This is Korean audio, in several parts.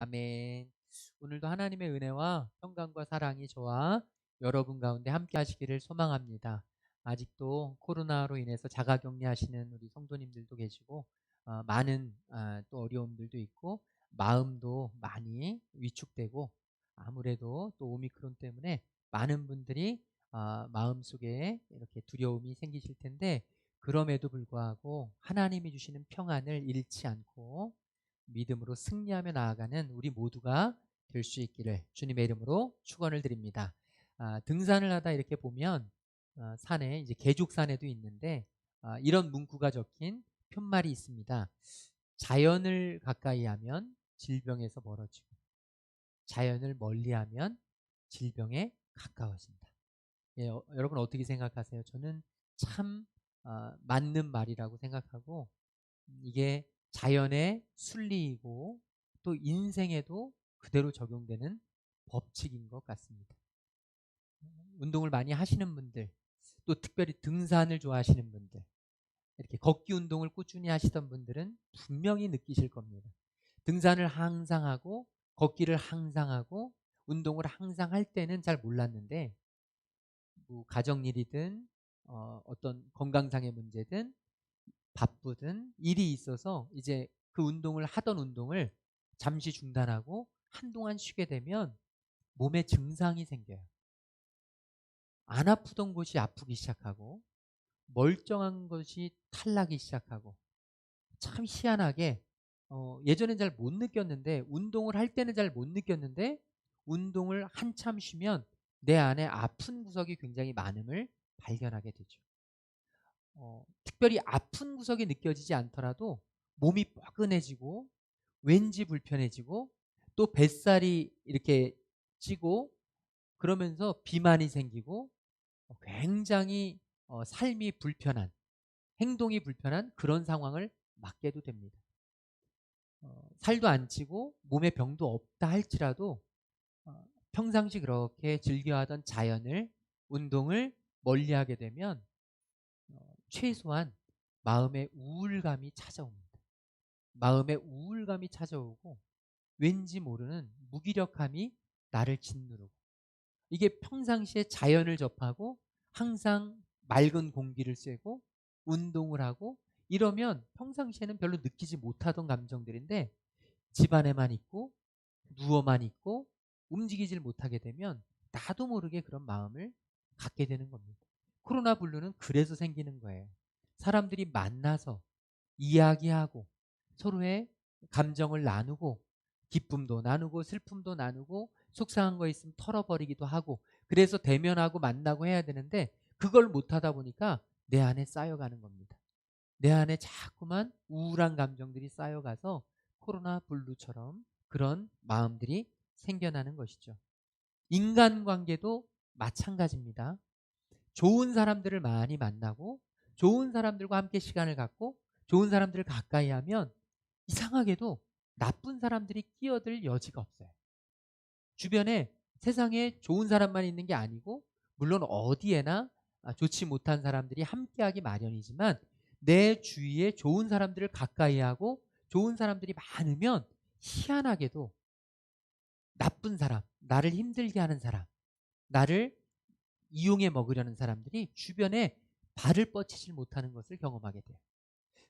아멘. 오늘도 하나님의 은혜와 평강과 사랑이 저와 여러분 가운데 함께 하시기를 소망합니다. 아직도 코로나로 인해서 자가격리하시는 우리 성도님들도 계시고 많은 또 어려움들도 있고 마음도 많이 위축되고 아무래도 또 오미크론 때문에 많은 분들이 마음속에 이렇게 두려움이 생기실 텐데 그럼에도 불구하고 하나님이 주시는 평안을 잃지 않고 믿음으로 승리하며 나아가는 우리 모두가 될 수 있기를 주님의 이름으로 축원을 드립니다. 등산을 하다 이렇게 보면 산에 이제 계족산에도 있는데 이런 문구가 적힌 푯말이 있습니다. 자연을 가까이 하면 질병에서 멀어지고 자연을 멀리하면 질병에 가까워진다. 예, 여러분 어떻게 생각하세요? 저는 참 맞는 말이라고 생각하고 이게 자연의 순리이고 또 인생에도 그대로 적용되는 법칙인 것 같습니다. 운동을 많이 하시는 분들, 또 특별히 등산을 좋아하시는 분들, 이렇게 걷기 운동을 꾸준히 하시던 분들은 분명히 느끼실 겁니다. 등산을 항상 하고 걷기를 항상 하고 운동을 항상 할 때는 잘 몰랐는데 뭐 가정일이든 어떤 건강상의 문제든 바쁘든 일이 있어서 이제 그 운동을 하던 운동을 잠시 중단하고 한동안 쉬게 되면 몸에 증상이 생겨요. 안 아프던 곳이 아프기 시작하고 멀쩡한 것이 탈나기 시작하고 참 희한하게 예전엔 잘 못 느꼈는데 운동을 할 때는 잘 못 느꼈는데 운동을 한참 쉬면 내 안에 아픈 구석이 굉장히 많음을 발견하게 되죠. 특별히 아픈 구석이 느껴지지 않더라도 몸이 뻐근해지고 왠지 불편해지고 또 뱃살이 이렇게 찌고 그러면서 비만이 생기고 굉장히 삶이 불편한 행동이 불편한 그런 상황을 맞게도 됩니다. 살도 안 찌고 몸에 병도 없다 할지라도 평상시 그렇게 즐겨하던 자연을 운동을 멀리하게 되면 최소한 마음의 우울감이 찾아옵니다. 마음의 우울감이 찾아오고 왠지 모르는 무기력함이 나를 짓누르고 이게 평상시에 자연을 접하고 항상 맑은 공기를 쐬고 운동을 하고 이러면 평상시에는 별로 느끼지 못하던 감정들인데 집안에만 있고 누워만 있고 움직이질 못하게 되면 나도 모르게 그런 마음을 갖게 되는 겁니다. 코로나 블루는 그래서 생기는 거예요. 사람들이 만나서 이야기하고 서로의 감정을 나누고 기쁨도 나누고 슬픔도 나누고 속상한 거 있으면 털어버리기도 하고 그래서 대면하고 만나고 해야 되는데 그걸 못하다 보니까 내 안에 쌓여가는 겁니다. 내 안에 자꾸만 우울한 감정들이 쌓여가서 코로나 블루처럼 그런 마음들이 생겨나는 것이죠. 인간관계도 마찬가지입니다. 좋은 사람들을 많이 만나고 좋은 사람들과 함께 시간을 갖고 좋은 사람들을 가까이 하면 이상하게도 나쁜 사람들이 끼어들 여지가 없어요. 주변에 세상에 좋은 사람만 있는 게 아니고 물론 어디에나 좋지 못한 사람들이 함께하기 마련이지만 내 주위에 좋은 사람들을 가까이 하고 좋은 사람들이 많으면 희한하게도 나쁜 사람, 나를 힘들게 하는 사람, 나를 이용해 먹으려는 사람들이 주변에 발을 뻗치질 못하는 것을 경험하게 돼요.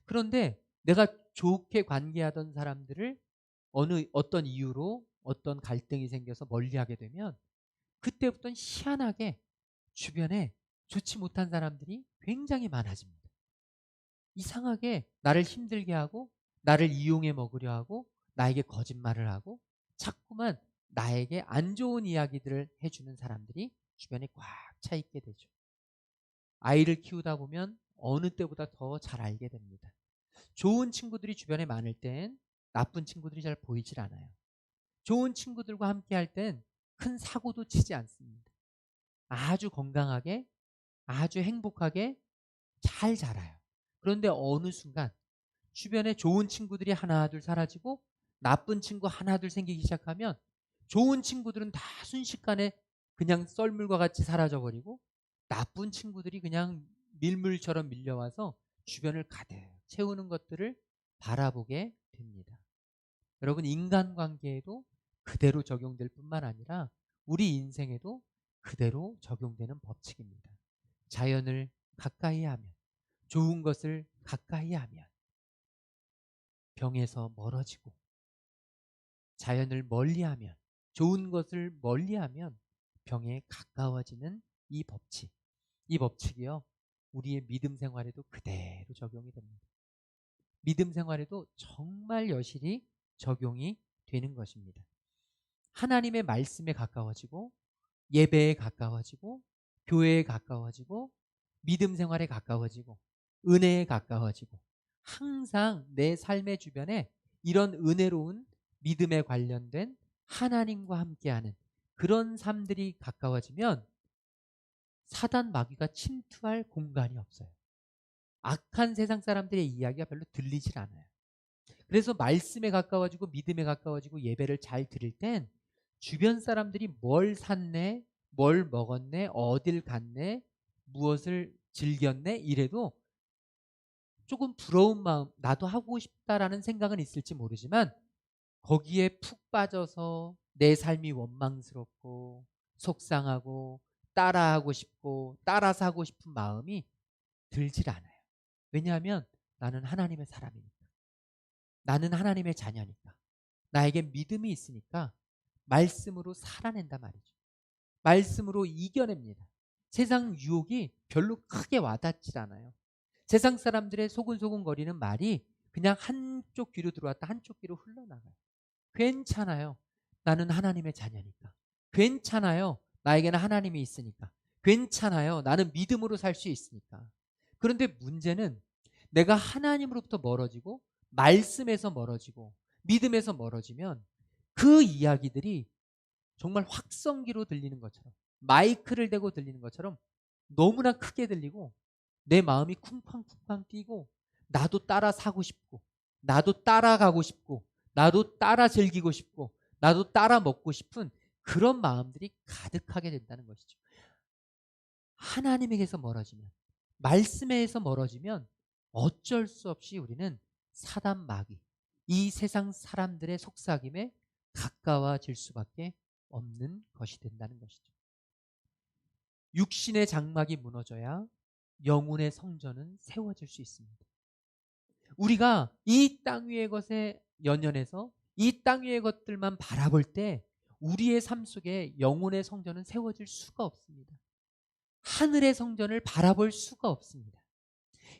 그런데 내가 좋게 관계하던 사람들을 어떤 이유로 어떤 갈등이 생겨서 멀리하게 되면 그때부터는 희한하게 주변에 좋지 못한 사람들이 굉장히 많아집니다. 이상하게 나를 힘들게 하고 나를 이용해 먹으려 하고 나에게 거짓말을 하고 자꾸만 나에게 안 좋은 이야기들을 해주는 사람들이 주변에 꽉 차 있게 되죠. 아이를 키우다 보면 어느 때보다 더 잘 알게 됩니다. 좋은 친구들이 주변에 많을 땐 나쁜 친구들이 잘 보이질 않아요. 좋은 친구들과 함께 할 땐 큰 사고도 치지 않습니다. 아주 건강하게 아주 행복하게 잘 자라요. 그런데 어느 순간 주변에 좋은 친구들이 하나 둘 사라지고 나쁜 친구 하나 둘 생기기 시작하면 좋은 친구들은 다 순식간에 그냥 썰물과 같이 사라져 버리고 나쁜 친구들이 그냥 밀물처럼 밀려와서 주변을 가득 채우는 것들을 바라보게 됩니다. 여러분, 인간관계에도 그대로 적용될 뿐만 아니라 우리 인생에도 그대로 적용되는 법칙입니다. 자연을 가까이 하면, 좋은 것을 가까이 하면 병에서 멀어지고, 자연을 멀리하면, 좋은 것을 멀리하면 병에 가까워지는 이 법칙. 이 법칙이요, 우리의 믿음 생활에도 그대로 적용이 됩니다. 믿음 생활에도 정말 여실히 적용이 되는 것입니다. 하나님의 말씀에 가까워지고, 예배에 가까워지고, 교회에 가까워지고, 믿음 생활에 가까워지고, 은혜에 가까워지고, 항상 내 삶의 주변에 이런 은혜로운 믿음에 관련된 하나님과 함께하는 그런 삶들이 가까워지면 사단 마귀가 침투할 공간이 없어요. 악한 세상 사람들의 이야기가 별로 들리질 않아요. 그래서 말씀에 가까워지고 믿음에 가까워지고 예배를 잘 드릴 땐 주변 사람들이 뭘 샀네, 뭘 먹었네, 어딜 갔네, 무엇을 즐겼네 이래도 조금 부러운 마음, 나도 하고 싶다라는 생각은 있을지 모르지만 거기에 푹 빠져서 내 삶이 원망스럽고 속상하고 따라하고 싶고 따라서 하고 싶은 마음이 들질 않아요. 왜냐하면 나는 하나님의 사람이니까. 나는 하나님의 자녀니까. 나에게 믿음이 있으니까 말씀으로 살아낸단 말이죠. 말씀으로 이겨냅니다. 세상 유혹이 별로 크게 와닿질 않아요. 세상 사람들의 소근소근거리는 말이 그냥 한쪽 귀로 들어왔다 한쪽 귀로 흘러나가요. 괜찮아요. 나는 하나님의 자녀니까. 괜찮아요. 나에게는 하나님이 있으니까. 괜찮아요. 나는 믿음으로 살 수 있으니까. 그런데 문제는 내가 하나님으로부터 멀어지고 말씀에서 멀어지고 믿음에서 멀어지면 그 이야기들이 정말 확성기로 들리는 것처럼, 마이크를 대고 들리는 것처럼 너무나 크게 들리고 내 마음이 쿵쾅쿵쾅 뛰고 나도 따라 사고 싶고 나도 따라가고 싶고 나도 따라 즐기고 싶고 나도 따라 먹고 싶은 그런 마음들이 가득하게 된다는 것이죠. 하나님에게서 멀어지면, 말씀에서 멀어지면 어쩔 수 없이 우리는 사단 마귀, 이 세상 사람들의 속삭임에 가까워질 수밖에 없는 것이 된다는 것이죠. 육신의 장막이 무너져야 영혼의 성전은 세워질 수 있습니다. 우리가 이 땅 위의 것에 연연해서 이 땅 위의 것들만 바라볼 때 우리의 삶 속에 영혼의 성전은 세워질 수가 없습니다. 하늘의 성전을 바라볼 수가 없습니다.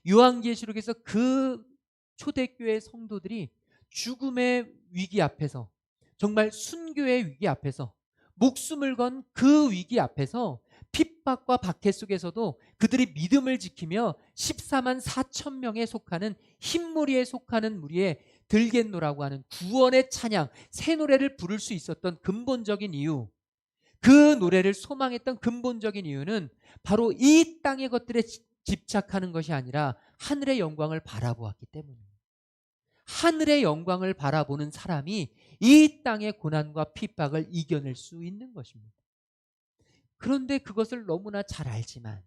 요한계시록에서 그 초대교회 성도들이 죽음의 위기 앞에서, 정말 순교의 위기 앞에서, 목숨을 건 그 위기 앞에서 핍박과 박해 속에서도 그들이 믿음을 지키며 14만 4천 명에 속하는 흰무리에 속하는 무리에 들겠노라고 하는 구원의 찬양, 새 노래를 부를 수 있었던 근본적인 이유, 그 노래를 소망했던 근본적인 이유는 바로 이 땅의 것들에 집착하는 것이 아니라 하늘의 영광을 바라보았기 때문입니다. 하늘의 영광을 바라보는 사람이 이 땅의 고난과 핍박을 이겨낼 수 있는 것입니다. 그런데 그것을 너무나 잘 알지만,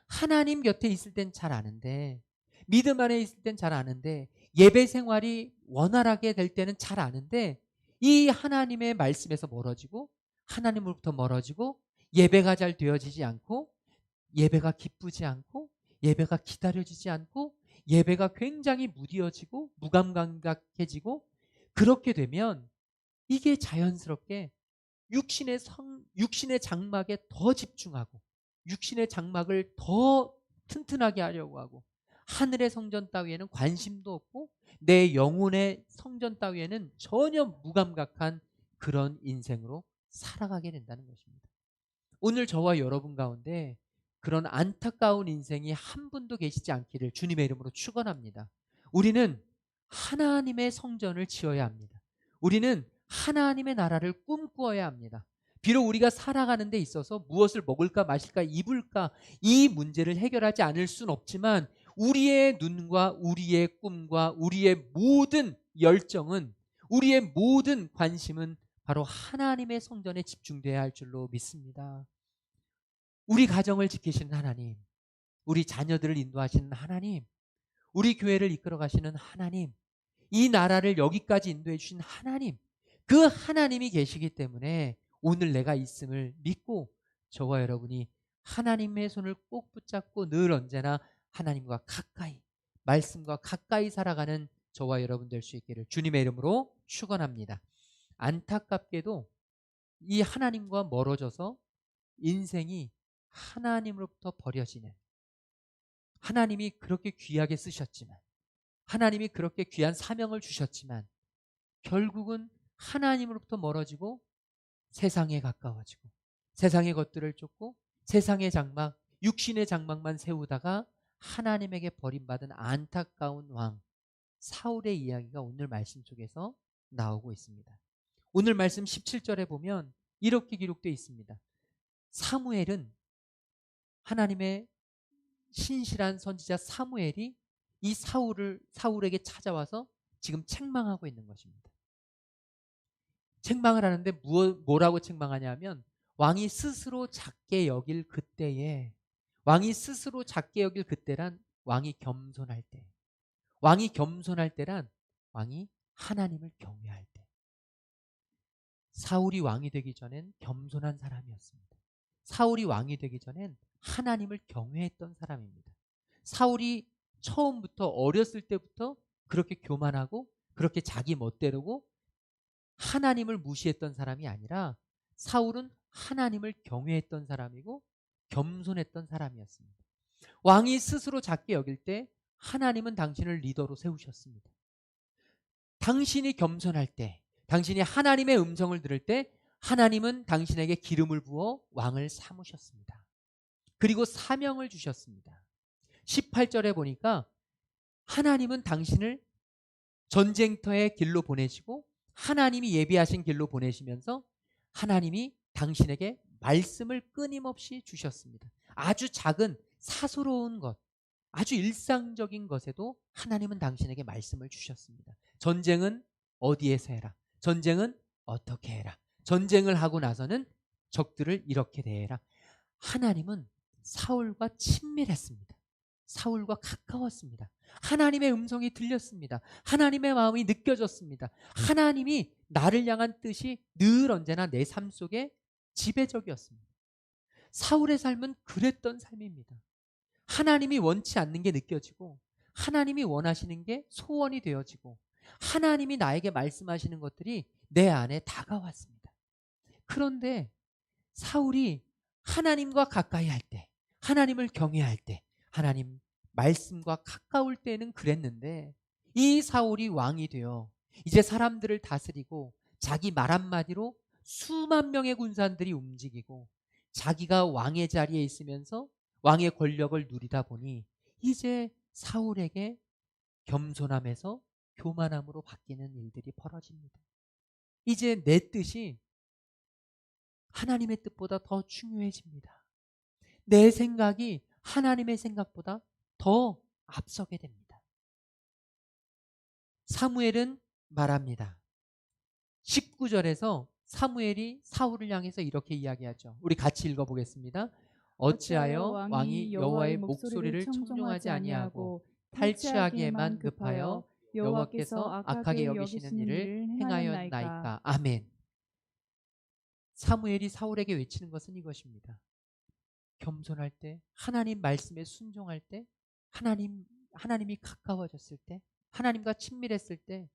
하나님 곁에 있을 땐 잘 아는데, 믿음 안에 있을 땐 잘 아는데, 예배 생활이 원활하게 될 때는 잘 아는데, 이 하나님의 말씀에서 멀어지고 하나님으로부터 멀어지고 예배가 잘 되어지지 않고 예배가 기쁘지 않고 예배가 기다려지지 않고 예배가 굉장히 무뎌지고 무감각해지고, 그렇게 되면 이게 자연스럽게 육신의 장막에 더 집중하고 육신의 장막을 더 튼튼하게 하려고 하고 하늘의 성전 따위에는 관심도 없고 내 영혼의 성전 따위에는 전혀 무감각한 그런 인생으로 살아가게 된다는 것입니다. 오늘 저와 여러분 가운데 그런 안타까운 인생이 한 분도 계시지 않기를 주님의 이름으로 축원합니다. 우리는 하나님의 성전을 지어야 합니다. 우리는 하나님의 나라를 꿈꾸어야 합니다. 비록 우리가 살아가는 데 있어서 무엇을 먹을까 마실까 입을까 이 문제를 해결하지 않을 수는 없지만 우리의 눈과 우리의 꿈과 우리의 모든 열정은, 우리의 모든 관심은 바로 하나님의 성전에 집중돼야 할 줄로 믿습니다. 우리 가정을 지키시는 하나님, 우리 자녀들을 인도하시는 하나님, 우리 교회를 이끌어 가시는 하나님, 이 나라를 여기까지 인도해 주신 하나님, 그 하나님이 계시기 때문에 오늘 내가 있음을 믿고 저와 여러분이 하나님의 손을 꼭 붙잡고 늘 언제나 하나님과 가까이, 말씀과 가까이 살아가는 저와 여러분 될 수 있기를 주님의 이름으로 축원합니다. 안타깝게도 이 하나님과 멀어져서 인생이 하나님으로부터 버려지는, 하나님이 그렇게 귀하게 쓰셨지만, 하나님이 그렇게 귀한 사명을 주셨지만 결국은 하나님으로부터 멀어지고 세상에 가까워지고 세상의 것들을 쫓고 세상의 장막, 육신의 장막만 세우다가 하나님에게 버림받은 안타까운 왕 사울의 이야기가 오늘 말씀 속에서 나오고 있습니다. 오늘 말씀 17절에 보면 이렇게 기록되어 있습니다. 사무엘은, 하나님의 신실한 선지자 사무엘이 이 사울에게 찾아와서 지금 책망하고 있는 것입니다. 책망을 하는데 뭐라고 책망하냐면, 왕이 스스로 작게 여길 그때에, 왕이 스스로 작게 여길 그때란 왕이 겸손할 때, 왕이 겸손할 때란 왕이 하나님을 경외할 때. 사울이 왕이 되기 전엔 겸손한 사람이었습니다. 사울이 왕이 되기 전엔 하나님을 경외했던 사람입니다. 사울이 처음부터, 어렸을 때부터 그렇게 교만하고 그렇게 자기 멋대로고 하나님을 무시했던 사람이 아니라 사울은 하나님을 경외했던 사람이고 겸손했던 사람이었습니다. 왕이 스스로 작게 여길 때 하나님은 당신을 리더로 세우셨습니다. 당신이 겸손할 때, 당신이 하나님의 음성을 들을 때 하나님은 당신에게 기름을 부어 왕을 삼으셨습니다. 그리고 사명을 주셨습니다. 18절에 보니까 하나님은 당신을 전쟁터의 길로 보내시고 하나님이 예비하신 길로 보내시면서 하나님이 당신에게 말씀을 끊임없이 주셨습니다. 아주 작은 사소로운 것, 아주 일상적인 것에도 하나님은 당신에게 말씀을 주셨습니다. 전쟁은 어디에서 해라, 전쟁은 어떻게 해라, 전쟁을 하고 나서는 적들을 이렇게 대해라. 하나님은 사울과 친밀했습니다. 사울과 가까웠습니다. 하나님의 음성이 들렸습니다. 하나님의 마음이 느껴졌습니다. 하나님이 나를 향한 뜻이 늘 언제나 내 삶 속에 지배적이었습니다. 사울의 삶은 그랬던 삶입니다. 하나님이 원치 않는 게 느껴지고 하나님이 원하시는 게 소원이 되어지고 하나님이 나에게 말씀하시는 것들이 내 안에 다가왔습니다. 그런데 사울이 하나님과 가까이 할 때, 하나님을 경외할 때, 하나님 말씀과 가까울 때는 그랬는데 이 사울이 왕이 되어 이제 사람들을 다스리고 자기 말 한마디로 수만 명의 군사들이 움직이고 자기가 왕의 자리에 있으면서 왕의 권력을 누리다 보니 이제 사울에게 겸손함에서 교만함으로 바뀌는 일들이 벌어집니다. 이제 내 뜻이 하나님의 뜻보다 더 중요해집니다. 내 생각이 하나님의 생각보다 더 앞서게 됩니다. 사무엘은 말합니다. 19절에서 사무엘이 사울을 향해서 이렇게 이야기하죠. 우리 같이 읽어보겠습니다. 어찌하여 왕이 여호와의 목소리를 청종하지 아니하고 탈취하기에만 급하여 여호와께서 악하게 여기시는 일을 행하였나이까. 아멘. 사무엘이 사울에게 외치는 것은 이것입니다. 겸손할 때, 하나님 말씀에 순종할 때, 하나님이 가까워졌을 때, 하나님과 친밀했을 때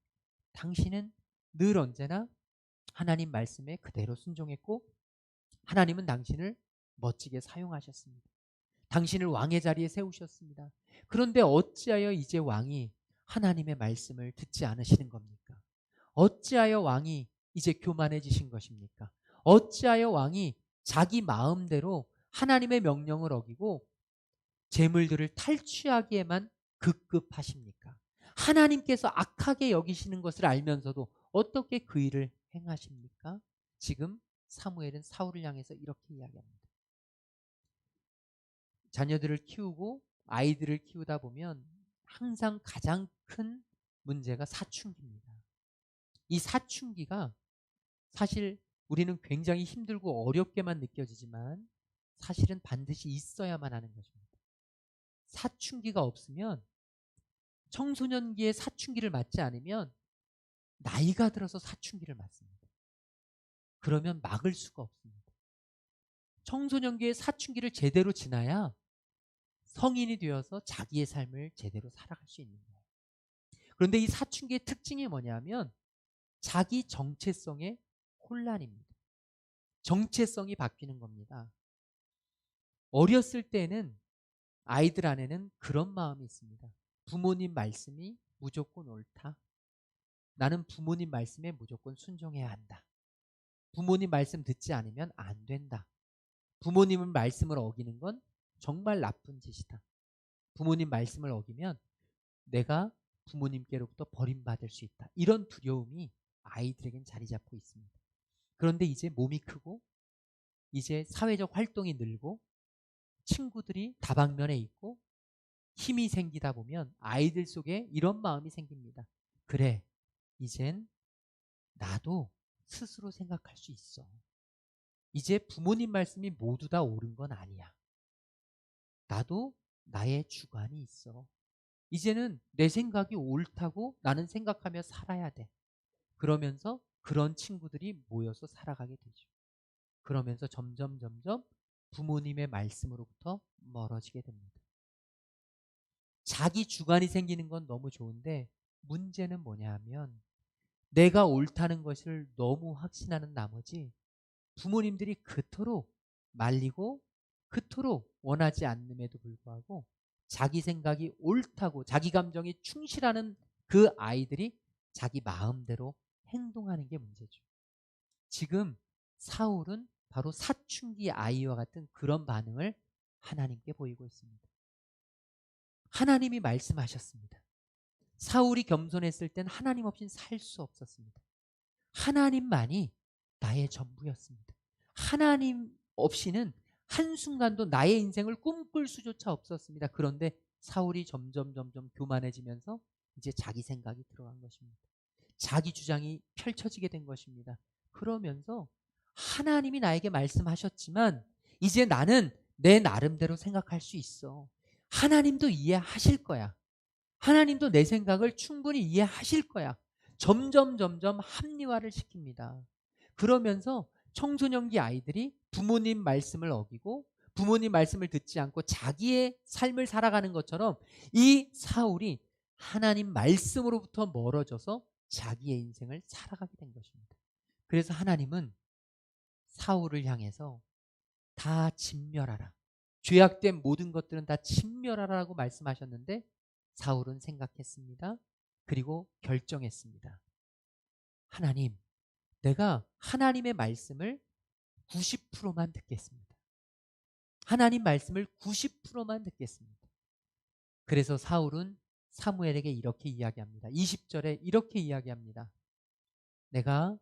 당신은 늘 언제나 하나님 말씀에 그대로 순종했고 하나님은 당신을 멋지게 사용하셨습니다. 당신을 왕의 자리에 세우셨습니다. 그런데 어찌하여 이제 왕이 하나님의 말씀을 듣지 않으시는 겁니까? 어찌하여 왕이 이제 교만해지신 것입니까? 어찌하여 왕이 자기 마음대로 하나님의 명령을 어기고 재물들을 탈취하기에만 급급하십니까? 하나님께서 악하게 여기시는 것을 알면서도 어떻게 그 일을 행하십니까? 지금 사무엘은 사울을 향해서 이렇게 이야기합니다. 자녀들을 키우고 아이들을 키우다 보면 항상 가장 큰 문제가 사춘기입니다. 이 사춘기가 사실 우리는 굉장히 힘들고 어렵게만 느껴지지만 사실은 반드시 있어야만 하는 것입니다. 사춘기가 없으면 청소년기에 사춘기를 맞지 않으면 나이가 들어서 사춘기를 맞습니다. 그러면 막을 수가 없습니다. 청소년기에 사춘기를 제대로 지나야 성인이 되어서 자기의 삶을 제대로 살아갈 수 있는 거예요. 그런데 이 사춘기의 특징이 뭐냐면 자기 정체성의 혼란입니다. 정체성이 바뀌는 겁니다. 어렸을 때는 아이들 안에는 그런 마음이 있습니다. 부모님 말씀이 무조건 옳다. 나는 부모님 말씀에 무조건 순종해야 한다. 부모님 말씀 듣지 않으면 안 된다. 부모님 말씀을 어기는 건 정말 나쁜 짓이다. 부모님 말씀을 어기면 내가 부모님께로부터 버림받을 수 있다. 이런 두려움이 아이들에겐 자리 잡고 있습니다. 그런데 이제 몸이 크고 이제 사회적 활동이 늘고 친구들이 다방면에 있고 힘이 생기다 보면 아이들 속에 이런 마음이 생깁니다. 그래, 이젠 나도 스스로 생각할 수 있어. 이제 부모님 말씀이 모두 다 옳은 건 아니야. 나도 나의 주관이 있어. 이제는 내 생각이 옳다고 나는 생각하며 살아야 돼. 그러면서 그런 친구들이 모여서 살아가게 되죠. 그러면서 점점 부모님의 말씀으로부터 멀어지게 됩니다. 자기 주관이 생기는 건 너무 좋은데 문제는 뭐냐 하면 내가 옳다는 것을 너무 확신하는 나머지 부모님들이 그토록 말리고 그토록 원하지 않음에도 불구하고 자기 생각이 옳다고 자기 감정이 충실하는 그 아이들이 자기 마음대로 행동하는 게 문제죠. 지금 사울은 바로 사춘기 아이와 같은 그런 반응을 하나님께 보이고 있습니다. 하나님이 말씀하셨습니다. 사울이 겸손했을 땐 하나님 없이는 살 수 없었습니다. 하나님만이 나의 전부였습니다. 하나님 없이는 한순간도 나의 인생을 꿈꿀 수조차 없었습니다. 그런데 사울이 점점 교만해지면서 이제 자기 생각이 들어간 것입니다. 자기 주장이 펼쳐지게 된 것입니다. 그러면서 하나님이 나에게 말씀하셨지만 이제 나는 내 나름대로 생각할 수 있어. 하나님도 이해하실 거야. 하나님도 내 생각을 충분히 이해하실 거야. 점점 합리화를 시킵니다. 그러면서 청소년기 아이들이 부모님 말씀을 어기고 부모님 말씀을 듣지 않고 자기의 삶을 살아가는 것처럼 이 사울이 하나님 말씀으로부터 멀어져서 자기의 인생을 살아가게 된 것입니다. 그래서 하나님은 사울을 향해서 다 진멸하라. 죄악된 모든 것들은 다 진멸하라고 말씀하셨는데 사울은 생각했습니다. 그리고 결정했습니다. 하나님, 내가 하나님의 말씀을 90%만 듣겠습니다. 하나님 말씀을 90%만 듣겠습니다. 그래서 사울은 사무엘에게 이렇게 이야기합니다. 20절에 이렇게 이야기합니다. 내가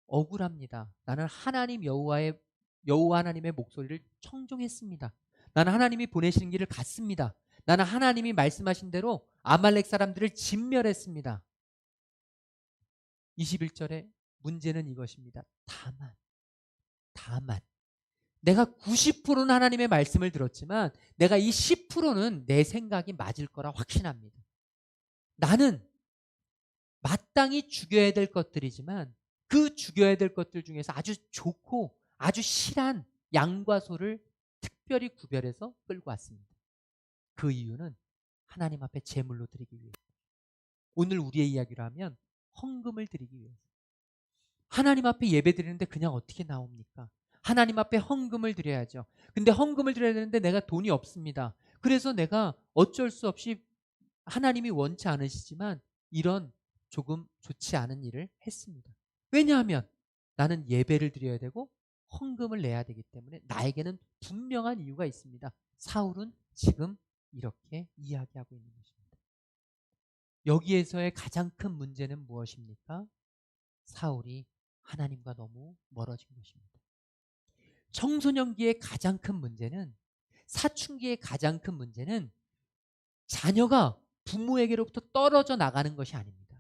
억울합니다. 나는 하나님 여호와 하나님의 목소리를 청종했습니다. 나는 하나님이 보내시는 길을 갔습니다. 나는 하나님이 말씀하신 대로 아말렉 사람들을 진멸했습니다. 21절에 문제는 이것입니다. 다만 내가 90%는 하나님의 말씀을 들었지만 내가 이 10%는 내 생각이 맞을 거라 확신합니다. 나는 마땅히 죽여야 될 것들이지만 그 죽여야 될 것들 중에서 아주 좋고 아주 실한 양과 소를 특별히 구별해서 끌고 왔습니다. 그 이유는 하나님 앞에 제물로 드리기 위해. 오늘 우리의 이야기로 하면 헌금을 드리기 위해서. 하나님 앞에 예배 드리는데 그냥 어떻게 나옵니까? 하나님 앞에 헌금을 드려야죠. 근데 헌금을 드려야 되는데 내가 돈이 없습니다. 그래서 내가 어쩔 수 없이 하나님이 원치 않으시지만 이런 조금 좋지 않은 일을 했습니다. 왜냐하면 나는 예배를 드려야 되고 헌금을 내야 되기 때문에 나에게는 분명한 이유가 있습니다. 사울은 지금 이렇게 이야기하고 있는 것입니다. 여기에서의 가장 큰 문제는 무엇입니까? 사울이 하나님과 너무 멀어진 것입니다. 청소년기의 가장 큰 문제는, 사춘기의 가장 큰 문제는 자녀가 부모에게로부터 떨어져 나가는 것이 아닙니다.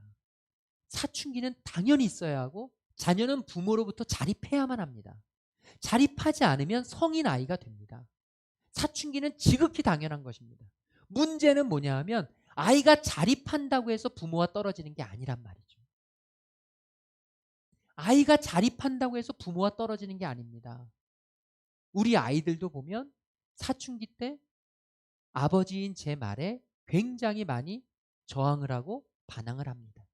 사춘기는 당연히 있어야 하고 자녀는 부모로부터 자립해야만 합니다. 자립하지 않으면 성인 아이가 됩니다. 사춘기는 지극히 당연한 것입니다. 문제는 뭐냐 하면 아이가 자립한다고 해서 부모와 떨어지는 게 아니란 말이죠. 아이가 자립한다고 해서 부모와 떨어지는 게 아닙니다. 우리 아이들도 보면 사춘기 때 아버지인 제 말에 굉장히 많이 저항을 하고 반항을 합니다.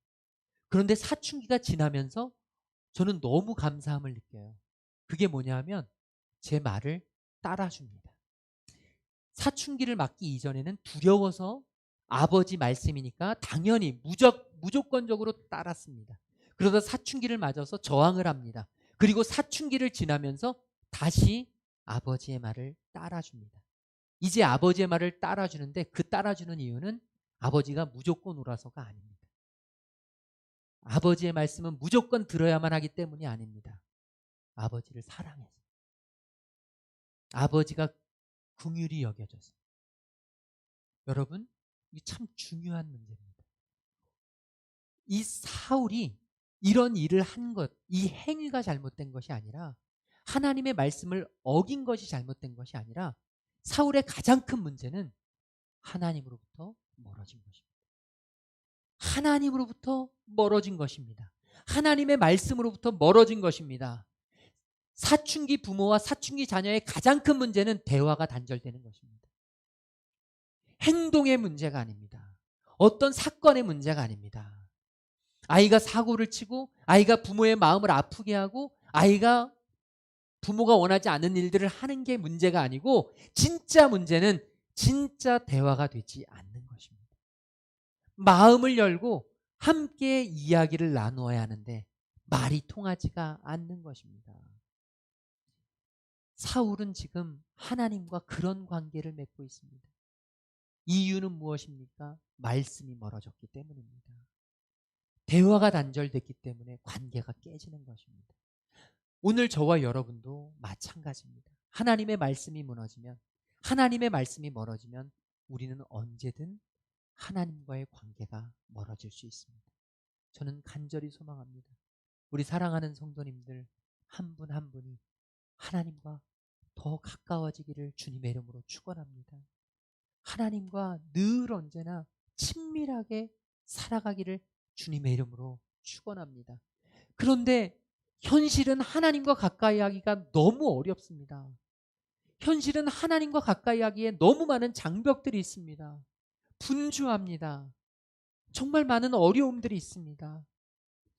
그런데 사춘기가 지나면서 저는 너무 감사함을 느껴요. 그게 뭐냐 하면 제 말을 따라줍니다. 사춘기를 맞기 이전에는 두려워서 아버지 말씀이니까 당연히 무조건적으로 따랐습니다. 그러다 사춘기를 맞아서 저항을 합니다. 그리고 사춘기를 지나면서 다시 아버지의 말을 따라줍니다. 이제 아버지의 말을 따라주는데 그 따라주는 이유는 아버지가 무조건 옳아서가 아닙니다. 아버지의 말씀은 무조건 들어야만 하기 때문이 아닙니다. 아버지를 사랑해서, 아버지가 긍휼히 여겨져서. 여러분, 이게 참 중요한 문제입니다. 이 사울이 이런 일을 한 것, 이 행위가 잘못된 것이 아니라 하나님의 말씀을 어긴 것이 잘못된 것이 아니라 사울의 가장 큰 문제는 하나님으로부터 멀어진 것입니다. 하나님으로부터 멀어진 것입니다. 하나님의 말씀으로부터 멀어진 것입니다. 사춘기 부모와 사춘기 자녀의 가장 큰 문제는 대화가 단절되는 것입니다. 행동의 문제가 아닙니다. 어떤 사건의 문제가 아닙니다. 아이가 사고를 치고 아이가 부모의 마음을 아프게 하고 아이가 부모가 원하지 않는 일들을 하는 게 문제가 아니고 진짜 문제는 진짜 대화가 되지 않는 것입니다. 마음을 열고 함께 이야기를 나누어야 하는데 말이 통하지가 않는 것입니다. 사울은 지금 하나님과 그런 관계를 맺고 있습니다. 이유는 무엇입니까? 말씀이 멀어졌기 때문입니다. 대화가 단절됐기 때문에 관계가 깨지는 것입니다. 오늘 저와 여러분도 마찬가지입니다. 하나님의 말씀이 무너지면, 하나님의 말씀이 멀어지면 우리는 언제든 하나님과의 관계가 멀어질 수 있습니다. 저는 간절히 소망합니다. 우리 사랑하는 성도님들 한 분 한 분이 하나님과 더 가까워지기를 주님의 이름으로 축원합니다. 하나님과 늘 언제나 친밀하게 살아가기를 주님의 이름으로 축원합니다. 그런데 현실은 하나님과 가까이 하기가 너무 어렵습니다. 현실은 하나님과 가까이 하기에 너무 많은 장벽들이 있습니다. 분주합니다. 정말 많은 어려움들이 있습니다.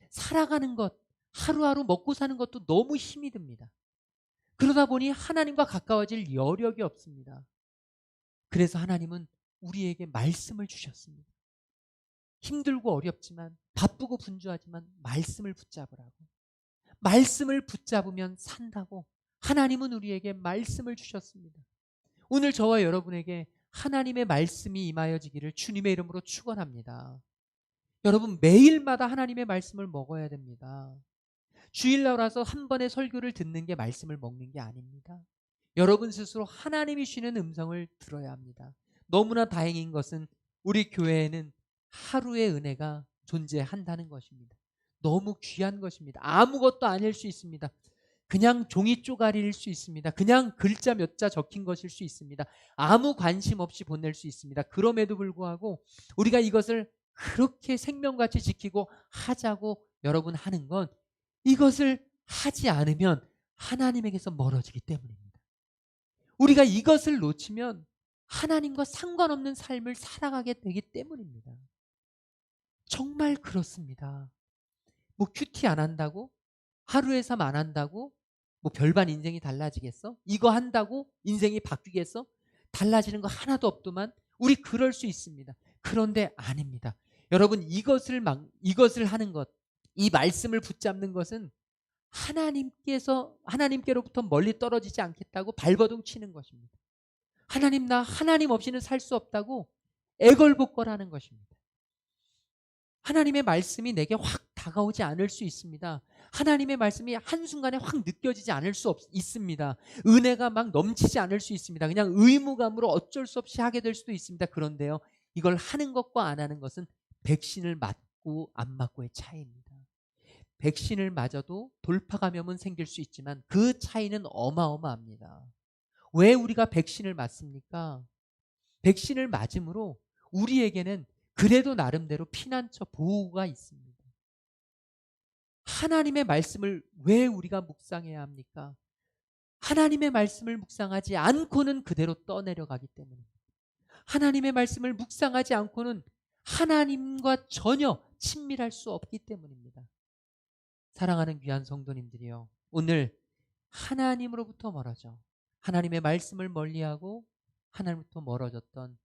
살아가는 것, 하루하루 먹고 사는 것도 너무 힘이 듭니다. 그러다 보니 하나님과 가까워질 여력이 없습니다. 그래서 하나님은 우리에게 말씀을 주셨습니다. 힘들고 어렵지만, 바쁘고 분주하지만 말씀을 붙잡으라고. 말씀을 붙잡으면 산다고 하나님은 우리에게 말씀을 주셨습니다. 오늘 저와 여러분에게 하나님의 말씀이 임하여지기를 주님의 이름으로 축원합니다. 여러분 매일마다 하나님의 말씀을 먹어야 됩니다. 주일날 와서 한 번의 설교를 듣는 게 말씀을 먹는 게 아닙니다. 여러분 스스로 하나님이 쉬는 음성을 들어야 합니다. 너무나 다행인 것은 우리 교회에는 하루의 은혜가 존재한다는 것입니다. 너무 귀한 것입니다. 아무것도 아닐 수 있습니다. 그냥 종이 쪼가리일 수 있습니다. 그냥 글자 몇 자 적힌 것일 수 있습니다. 아무 관심 없이 보낼 수 있습니다. 그럼에도 불구하고 우리가 이것을 그렇게 생명같이 지키고 하자고 여러분 하는 건 이것을 하지 않으면 하나님에게서 멀어지기 때문입니다. 우리가 이것을 놓치면 하나님과 상관없는 삶을 살아가게 되기 때문입니다. 정말 그렇습니다. 뭐 큐티 안 한다고? 하루에 3 안 한다고? 뭐 별반 인생이 달라지겠어? 이거 한다고 인생이 바뀌겠어? 달라지는 거 하나도 없더만 우리 그럴 수 있습니다. 그런데 아닙니다. 여러분 이것을 하는 것, 이 말씀을 붙잡는 것은 하나님께로부터 멀리 떨어지지 않겠다고 발버둥 치는 것입니다. 나 하나님 없이는 살 수 없다고 애걸복걸하는 것입니다. 하나님의 말씀이 내게 확 다가오지 않을 수 있습니다. 하나님의 말씀이 한순간에 확 느껴지지 않을 수 있습니다. 은혜가 막 넘치지 않을 수 있습니다. 그냥 의무감으로 어쩔 수 없이 하게 될 수도 있습니다. 그런데요, 이걸 하는 것과 안 하는 것은 백신을 맞고 안 맞고의 차이입니다. 백신을 맞아도 돌파 감염은 생길 수 있지만 그 차이는 어마어마합니다. 왜 우리가 백신을 맞습니까? 백신을 맞음으로 우리에게는 그래도 나름대로 피난처 보호가 있습니다. 하나님의 말씀을 왜 우리가 묵상해야 합니까? 하나님의 말씀을 묵상하지 않고는 그대로 떠내려가기 때문입니다. 하나님의 말씀을 묵상하지 않고는 하나님과 전혀 친밀할 수 없기 때문입니다. 사랑하는 귀한 성도님들이요, 오늘 하나님으로부터 멀어져 하나님의 말씀을 멀리하고 하나님부터 멀어졌던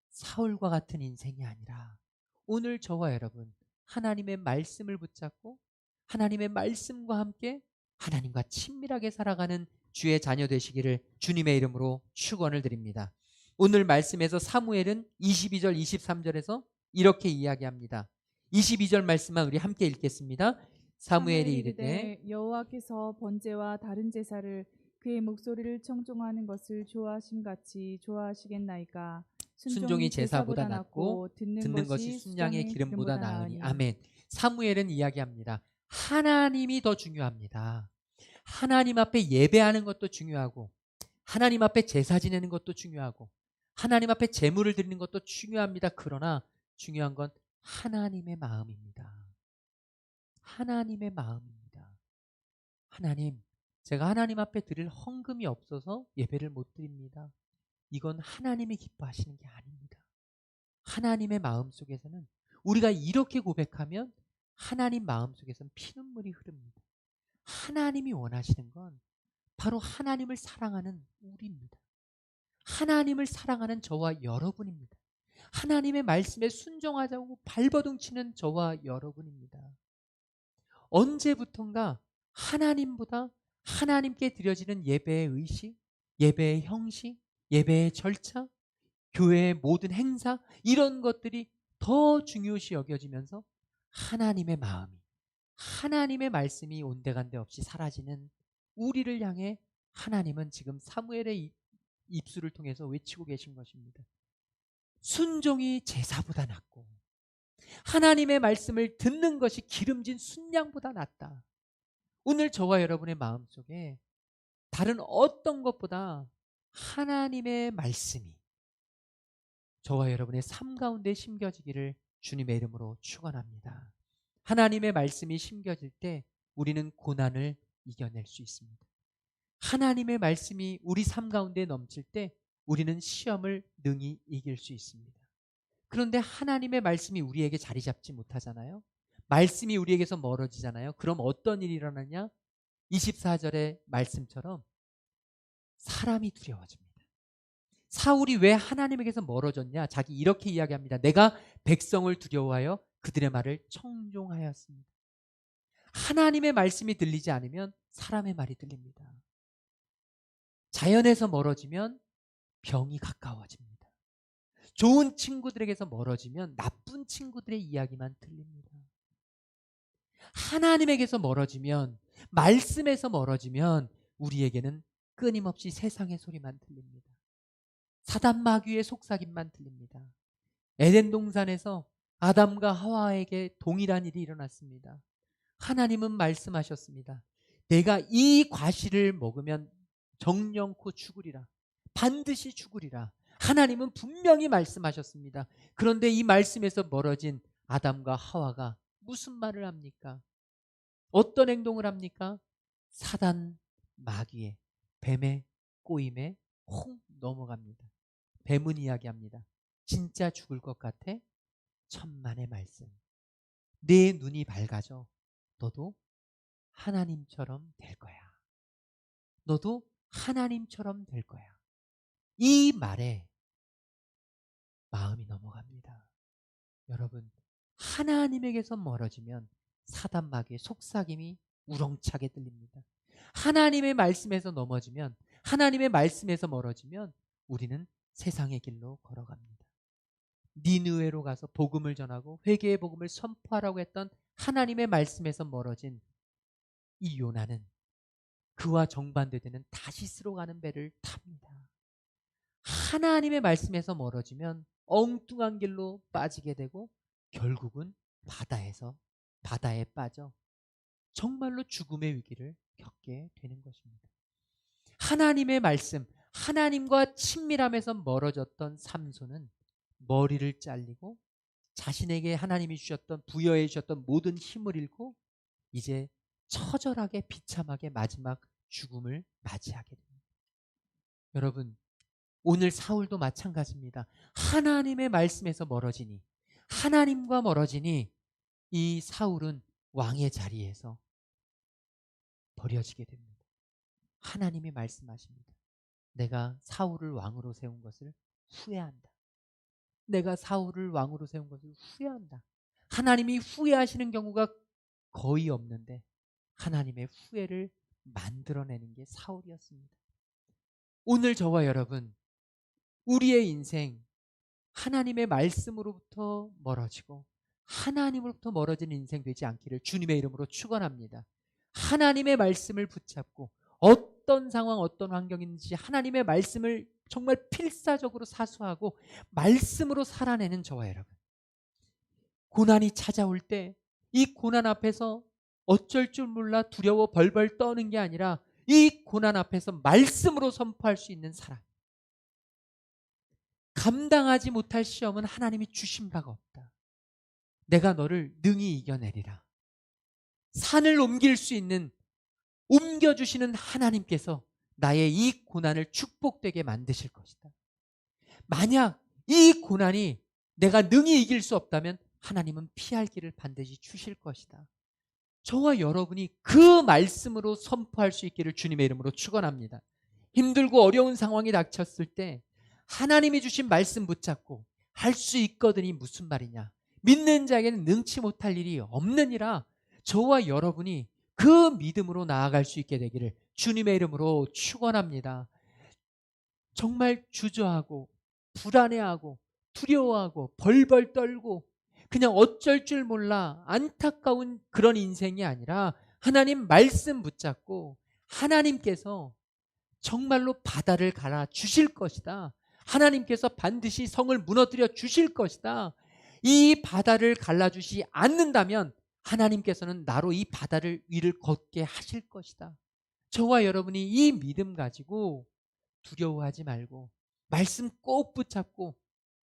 사울과 같은 인생이 아니라 오늘 저와 여러분 하나님의 말씀을 붙잡고 하나님의 말씀과 함께 하나님과 친밀하게 살아가는 주의 자녀 되시기를 주님의 이름으로 축원을 드립니다. 오늘 말씀에서 사무엘은 22절 23절에서 이렇게 이야기합니다. 22절 말씀만 우리 함께 읽겠습니다. 사무엘이 이르되 여호와께서 번제와 다른 제사를 그의 목소리를 청종하는 것을 좋아하심같이 좋아하시겠나이까. 순종이 제사보다 낫고 듣는 것이 순양의 기름보다 나으니. 아멘. 사무엘은 이야기합니다. 하나님이 더 중요합니다. 하나님 앞에 예배하는 것도 중요하고 하나님 앞에 제사 지내는 것도 중요하고 하나님 앞에 제물을 드리는 것도 중요합니다. 그러나 중요한 건 하나님의 마음입니다. 하나님의 마음입니다. 하나님, 제가 하나님 앞에 드릴 헌금이 없어서 예배를 못 드립니다. 이건 하나님이 기뻐하시는 게 아닙니다. 하나님의 마음 속에서는 우리가 이렇게 고백하면 하나님 마음 속에서는 피눈물이 흐릅니다. 하나님이 원하시는 건 바로 하나님을 사랑하는 우리입니다. 하나님을 사랑하는 저와 여러분입니다. 하나님의 말씀에 순종하자고 발버둥 치는 저와 여러분입니다. 언제부턴가 하나님보다 하나님께 드려지는 예배의 의식, 예배의 형식, 예배의 절차, 교회의 모든 행사, 이런 것들이 더 중요시 여겨지면서 하나님의 마음이, 하나님의 말씀이 온데간데 없이 사라지는 우리를 향해 하나님은 지금 사무엘의 입술을 통해서 외치고 계신 것입니다. 순종이 제사보다 낫고 하나님의 말씀을 듣는 것이 기름진 순양보다 낫다. 오늘 저와 여러분의 마음속에 다른 어떤 것보다 하나님의 말씀이 저와 여러분의 삶 가운데 심겨지기를 주님의 이름으로 축원합니다. 하나님의 말씀이 심겨질 때 우리는 고난을 이겨낼 수 있습니다. 하나님의 말씀이 우리 삶 가운데 넘칠 때 우리는 시험을 능히 이길 수 있습니다. 그런데 하나님의 말씀이 우리에게 자리 잡지 못하잖아요. 말씀이 우리에게서 멀어지잖아요. 그럼 어떤 일이 일어나냐? 24절의 말씀처럼 사람이 두려워집니다. 사울이 왜 하나님에게서 멀어졌냐? 자기 이렇게 이야기합니다. 내가 백성을 두려워하여 그들의 말을 청종하였습니다. 하나님의 말씀이 들리지 않으면 사람의 말이 들립니다. 자연에서 멀어지면 병이 가까워집니다. 좋은 친구들에게서 멀어지면 나쁜 친구들의 이야기만 들립니다. 하나님에게서 멀어지면, 말씀에서 멀어지면 우리에게는 끊임없이 세상의 소리만 들립니다. 사단 마귀의 속삭임만 들립니다. 에덴 동산에서 아담과 하와에게 동일한 일이 일어났습니다. 하나님은 말씀하셨습니다. 내가 이 과실을 먹으면 정령코 죽으리라. 반드시 죽으리라. 하나님은 분명히 말씀하셨습니다. 그런데 이 말씀에서 멀어진 아담과 하와가 무슨 말을 합니까? 어떤 행동을 합니까? 사단 마귀의, 뱀의 꼬임에 홍 넘어갑니다. 뱀은 이야기합니다. 진짜 죽을 것 같아? 천만의 말씀. 내 눈이 밝아져. 너도 하나님처럼 될 거야. 너도 하나님처럼 될 거야. 이 말에 마음이 넘어갑니다. 여러분, 하나님에게서 멀어지면 사단 마귀의 속삭임이 우렁차게 들립니다. 하나님의 말씀에서 넘어지면, 하나님의 말씀에서 멀어지면 우리는 세상의 길로 걸어갑니다. 니느웨로 가서 복음을 전하고 회개의 복음을 선포하라고 했던 하나님의 말씀에서 멀어진 이 요나는 그와 정반대되는 다시스로 가는 배를 탑니다. 하나님의 말씀에서 멀어지면 엉뚱한 길로 빠지게 되고 결국은 바다에 빠져 정말로 죽음의 위기를 겪게 되는 것입니다. 하나님의 말씀, 하나님과 친밀함에서 멀어졌던 삼손은 머리를 잘리고 자신에게 하나님이 주셨던 부여해 주셨던 모든 힘을 잃고 이제 처절하게 비참하게 마지막 죽음을 맞이하게 됩니다. 여러분, 오늘 사울도 마찬가지입니다. 하나님의 말씀에서 멀어지니, 하나님과 멀어지니 이 사울은 왕의 자리에서 버려지게 됩니다. 하나님이 말씀하십니다. 내가 사울을 왕으로 세운 것을 후회한다. 내가 사울을 왕으로 세운 것을 후회한다. 하나님이 후회하시는 경우가 거의 없는데 하나님의 후회를 만들어내는 게 사울이었습니다. 오늘 저와 여러분, 우리의 인생 하나님의 말씀으로부터 멀어지고 하나님으로부터 멀어지는 인생 되지 않기를 주님의 이름으로 축원합니다. 하나님의 말씀을 붙잡고 어떤 상황 어떤 환경인지 하나님의 말씀을 정말 필사적으로 사수하고 말씀으로 살아내는 저와 여러분, 고난이 찾아올 때 이 고난 앞에서 어쩔 줄 몰라 두려워 벌벌 떠는 게 아니라 이 고난 앞에서 말씀으로 선포할 수 있는 사람, 감당하지 못할 시험은 하나님이 주신 바가 없다. 내가 너를 능히 이겨내리라. 산을 옮길 수 있는, 옮겨주시는 하나님께서 나의 이 고난을 축복되게 만드실 것이다. 만약 이 고난이 내가 능히 이길 수 없다면 하나님은 피할 길을 반드시 주실 것이다. 저와 여러분이 그 말씀으로 선포할 수 있기를 주님의 이름으로 축원합니다. 힘들고 어려운 상황이 닥쳤을 때 하나님이 주신 말씀 붙잡고 할 수 있거든이 무슨 말이냐, 믿는 자에게는 능치 못할 일이 없느니라. 저와 여러분이 그 믿음으로 나아갈 수 있게 되기를 주님의 이름으로 축원합니다. 정말 주저하고 불안해하고 두려워하고 벌벌 떨고 그냥 어쩔 줄 몰라 안타까운 그런 인생이 아니라 하나님 말씀 붙잡고 하나님께서 정말로 바다를 갈아 주실 것이다. 하나님께서 반드시 성을 무너뜨려 주실 것이다. 이 바다를 갈라주시 않는다면 하나님께서는 나로 이 바다를 위를 걷게 하실 것이다. 저와 여러분이 이 믿음 가지고 두려워하지 말고 말씀 꼭 붙잡고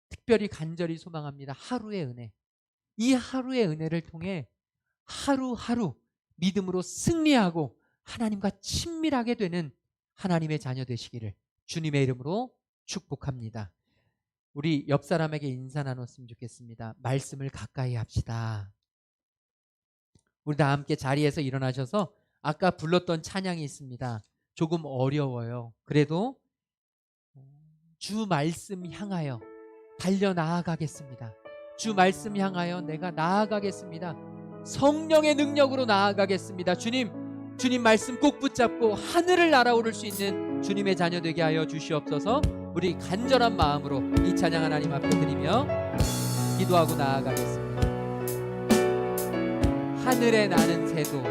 특별히 간절히 소망합니다. 하루의 은혜, 이 하루의 은혜를 통해 하루하루 믿음으로 승리하고 하나님과 친밀하게 되는 하나님의 자녀 되시기를 주님의 이름으로 축복합니다. 우리 옆 사람에게 인사 나눴으면 좋겠습니다. 말씀을 가까이 합시다. 우리 다 함께 자리에서 일어나셔서 아까 불렀던 찬양이 있습니다. 조금 어려워요. 그래도 주 말씀 향하여 달려 나아가겠습니다. 주 말씀 향하여 내가 나아가겠습니다. 성령의 능력으로 나아가겠습니다. 주님 말씀 꼭 붙잡고 하늘을 날아오를 수 있는 주님의 자녀 되게 하여 주시옵소서. 우리 간절한 마음으로 이 찬양 하나님 앞에 드리며 기도하고 나아가겠습니다. 하늘에 나는 새도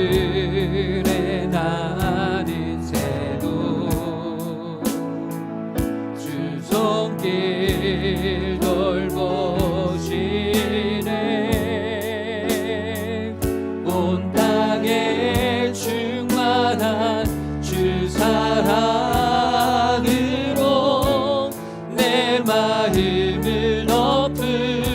하늘에 나는 새도 주 손길 돌보시네. 온 땅에 충만한 주 사랑으로 내 마음을 덮으소서.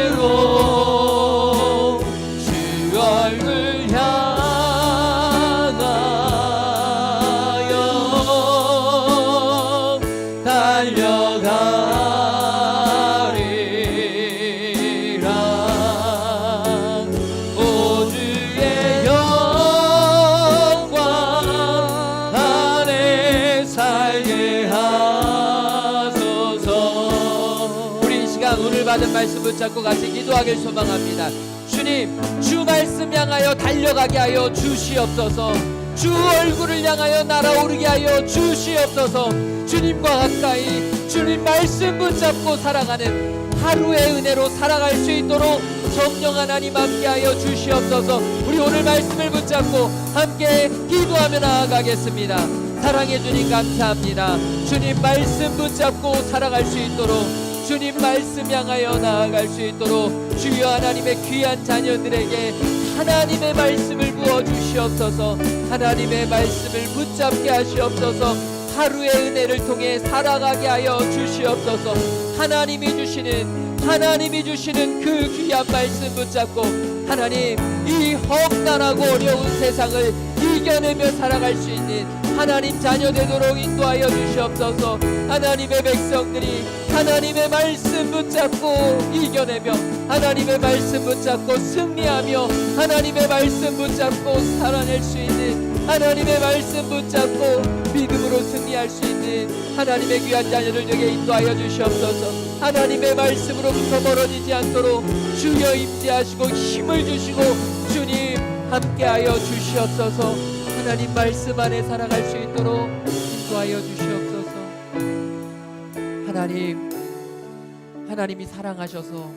성령으로 주 나아가리라. 오 주의 영광 안에 살게 하소서. 우리 이 시간 오늘 받은 말씀 붙잡고 같이 기도하길 소망합니다. 주님, 주 말씀 향하여 달려가게 하여 주시옵소서. 주 얼굴을 향하여 날아오르게 하여 주시옵소서. 주님과 가까이 주님 말씀 붙잡고 살아가는 하루의 은혜로 살아갈 수 있도록 성령 하나님 함께하여 주시옵소서. 우리 오늘 말씀을 붙잡고 함께 기도하며 나아가겠습니다. 사랑해 주님 감사합니다. 주님 말씀 붙잡고 살아갈 수 있도록, 주님 말씀 향하여 나아갈 수 있도록 주여 하나님의 귀한 자녀들에게 하나님의 말씀을 부어주시옵소서. 하나님의 말씀을 붙잡게 하시옵소서. 하루의 은혜를 통해 살아가게 하여 주시옵소서. 하나님이 주시는 그 귀한 말씀 붙잡고 하나님, 이 험난하고 어려운 세상을 이겨내며 살아갈 수 있는 하나님 자녀 되도록 인도하여 주시옵소서. 하나님의 백성들이 하나님의 말씀 붙잡고 이겨내며, 하나님의 말씀 붙잡고 승리하며, 하나님의 말씀 붙잡고 살아낼 수 있는, 하나님의 말씀 붙잡고 믿음으로 승리할 수 있는 하나님의 귀한 자녀들 되게 인도하여 주시옵소서. 하나님의 말씀으로부터 멀어지지 않도록 주여 임재하시고 힘을 주시고 주님 함께하여 주시옵소서. 하나님 말씀 안에 살아갈 수 있도록 인도하여 주시옵소서. 하나님이 사랑하셔서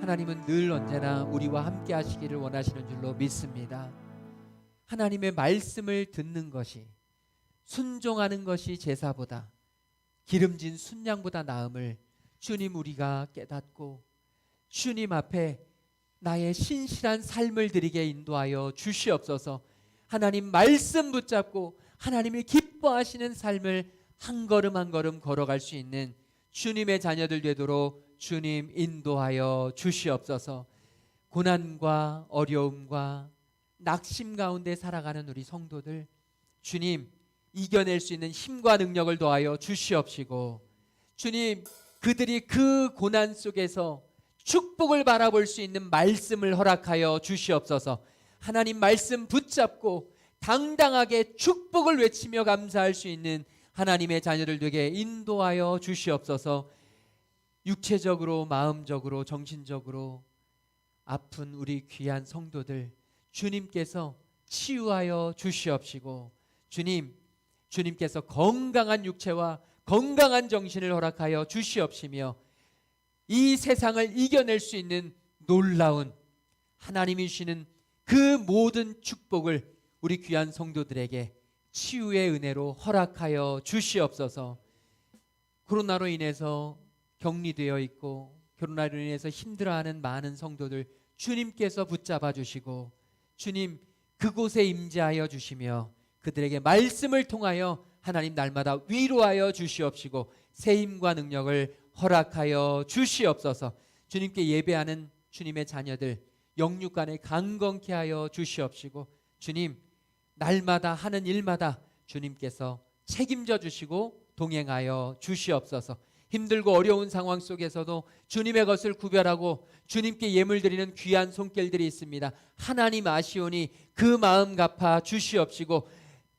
하나님은 늘 언제나 우리와 함께 하시기를 원하시는 줄로 믿습니다. 하나님의 말씀을 듣는 것이, 순종하는 것이 제사보다, 기름진 순양보다 나음을 주님 우리가 깨닫고 주님 앞에 나의 신실한 삶을 드리게 인도하여 주시옵소서. 하나님 말씀 붙잡고 하나님을 기뻐하시는 삶을 한 걸음 한 걸음 걸어갈 수 있는 주님의 자녀들 되도록 주님 인도하여 주시옵소서. 고난과 어려움과 낙심 가운데 살아가는 우리 성도들, 주님 이겨낼 수 있는 힘과 능력을 더하여 주시옵시고, 주님 그들이 그 고난 속에서 축복을 바라볼 수 있는 말씀을 허락하여 주시옵소서. 하나님 말씀 붙잡고 당당하게 축복을 외치며 감사할 수 있는 하나님의 자녀들 되게 인도하여 주시옵소서. 육체적으로, 마음적으로, 정신적으로 아픈 우리 귀한 성도들 주님께서 치유하여 주시옵시고, 주님께서 건강한 육체와 건강한 정신을 허락하여 주시옵시며, 이 세상을 이겨낼 수 있는 놀라운 하나님이 주시는 그 모든 축복을 우리 귀한 성도들에게 치유의 은혜로 허락하여 주시옵소서. 코로나로 인해서 격리되어 있고 코로나로 인해서 힘들어하는 많은 성도들 주님께서 붙잡아 주시고, 주님 그곳에 임재하여 주시며 그들에게 말씀을 통하여 하나님 날마다 위로하여 주시옵시고 새 힘과 능력을 허락하여 주시옵소서. 주님께 예배하는 주님의 자녀들 영육간에 강건케 하여 주시옵시고, 주님 날마다 하는 일마다 주님께서 책임져 주시고 동행하여 주시옵소서. 힘들고 어려운 상황 속에서도 주님의 것을 구별하고 주님께 예물 드리는 귀한 손길들이 있습니다. 하나님 아시오니 그 마음 갚아 주시옵시고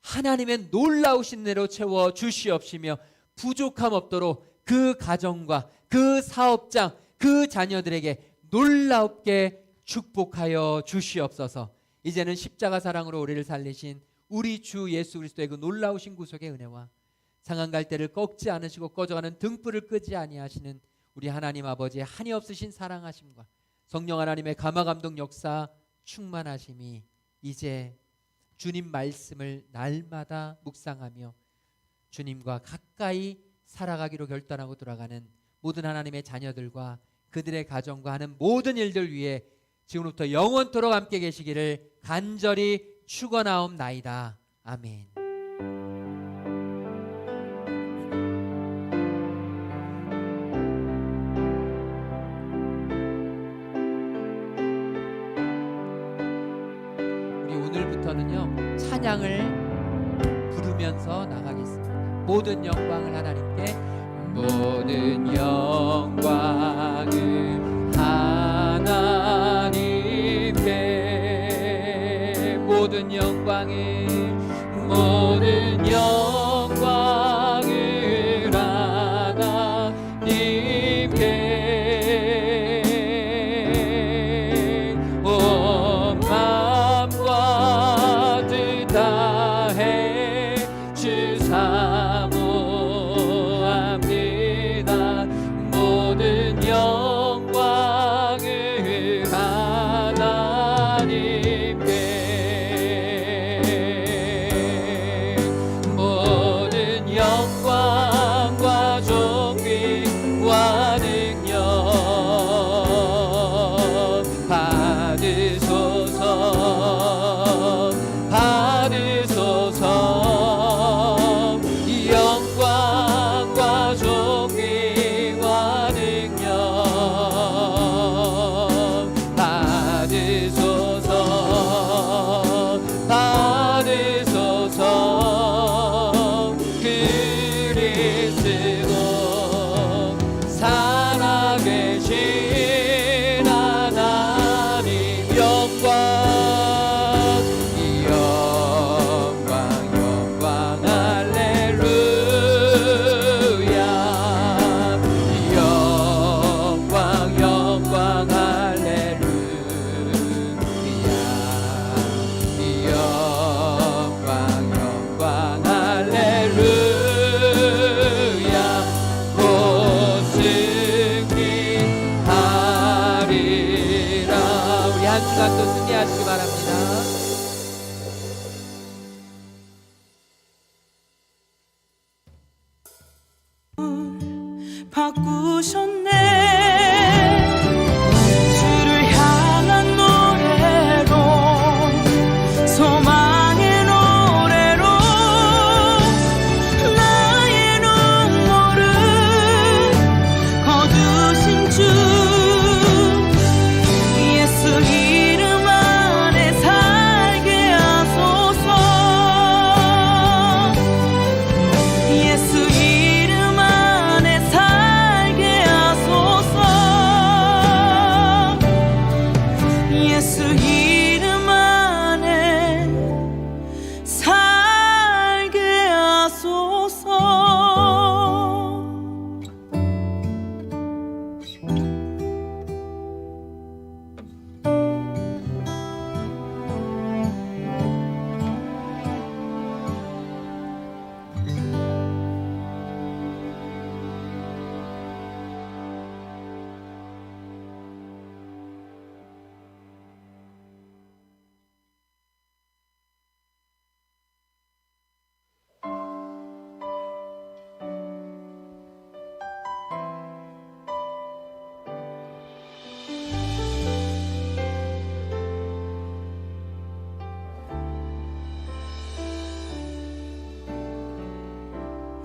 하나님의 놀라우신 대로 채워 주시옵시며 부족함 없도록 그 가정과 그 사업장 그 자녀들에게 놀랍게 축복하여 주시옵소서. 이제는 십자가 사랑으로 우리를 살리신 우리 주 예수 그리스도의 그 놀라우신 구속의 은혜와 상한 갈대를 꺾지 않으시고 꺼져가는 등불을 끄지 아니하시는 우리 하나님 아버지의 한이 없으신 사랑하심과 성령 하나님의 감화감동 역사 충만하심이 이제 주님 말씀을 날마다 묵상하며 주님과 가까이 살아가기로 결단하고 돌아가는 모든 하나님의 자녀들과 그들의 가정과 하는 모든 일들 위해 지금부터 영원토록 함께 계시기를 간절히 축원하옵나이다. 아멘. 우리 오늘부터는요 찬양을 부르면서 나가겠습니다. 모든 영광을 하나님께 모든 영광을 하나님께 모든 영광을 하나님께 온 마음과 뜻 다해 주 사모합니다. 모든 영광을 하나님께 모든 영광과 존귀와 능력 받으소서 받으소서 영광과 존귀와 능력 받으소서 받으소서 그리스도 살아계신 하나님 영광 할렐루야 영광 할렐루야 영광 할렐루야 곧 승리하리라. 우리 한 주간 또 승리하시기 바랍니다. 바꾸셨네. 주를 향한 노래로 소망의 노래로 나의 눈물을 거두신 주 예수 이름 안에 살게 하소서. 예수 이름 안에 살게 하소서. 예수 이름 안에 살게 하소서.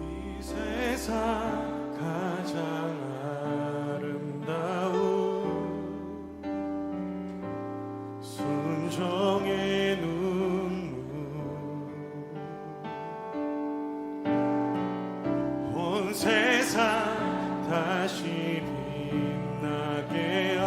이 세상 가장 아름다운 순종의 눈물 온 세상 다시 빛나게